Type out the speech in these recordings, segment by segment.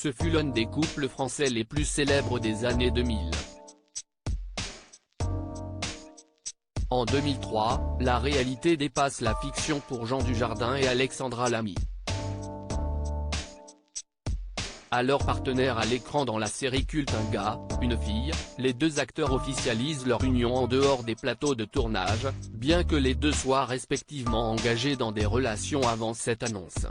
Ce fut l'un des couples français les plus célèbres des années 2000. En 2003, la réalité dépasse la fiction pour Jean Dujardin et Alexandra Lamy. Alors partenaires à l'écran dans la série culte Un gars, une fille, les deux acteurs officialisent leur union en dehors des plateaux de tournage, bien que les deux soient respectivement engagés dans des relations avant cette annonce.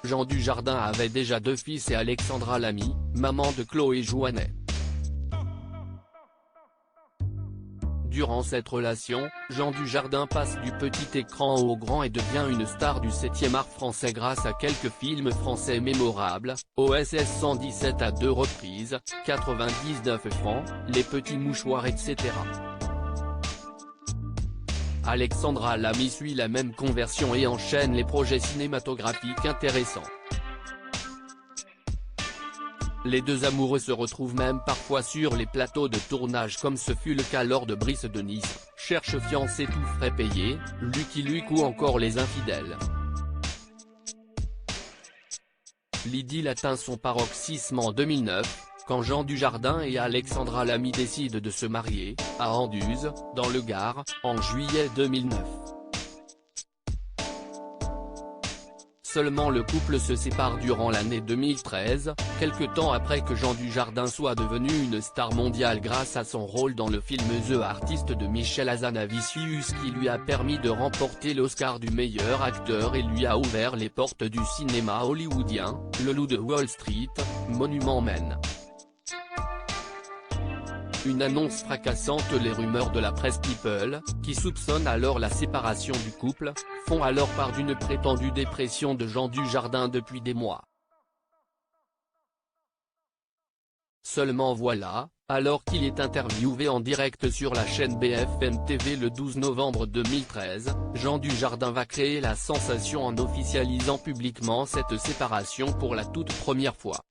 Jean Dujardin avait déjà 2 fils et Alexandra Lamy, maman de Chloé Jouannet. Durant cette relation, Jean Dujardin passe du petit écran au grand et devient une star du 7e art français grâce à quelques films français mémorables, OSS 117 à 2 reprises, 99 francs, Les Petits Mouchoirs etc. Alexandra Lamy suit la même conversion et enchaîne les projets cinématographiques intéressants. Les deux amoureux se retrouvent même parfois sur les plateaux de tournage comme ce fut le cas lors de Brice de Nice, Cherche fiancé tout frais payé, Lucky Luke ou encore Les Infidèles. L'idylle atteint son paroxysme en 2009, quand Jean Dujardin et Alexandra Lamy décident de se marier, à Anduze, dans le Gard, en juillet 2009. Seulement le couple se sépare durant l'année 2013, quelque temps après que Jean Dujardin soit devenu une star mondiale grâce à son rôle dans le film The Artist de Michel Hazanavicius qui lui a permis de remporter l'Oscar du meilleur acteur et lui a ouvert les portes du cinéma hollywoodien, Le Loup de Wall Street, Monument Men. Une annonce fracassante. Les rumeurs de la presse People, qui soupçonnent alors la séparation du couple, font alors part d'une prétendue dépression de Jean Dujardin depuis des mois. Seulement voilà, alors qu'il est interviewé en direct sur la chaîne BFM TV le 12 novembre 2013, Jean Dujardin va créer la sensation en officialisant publiquement cette séparation pour la toute première fois.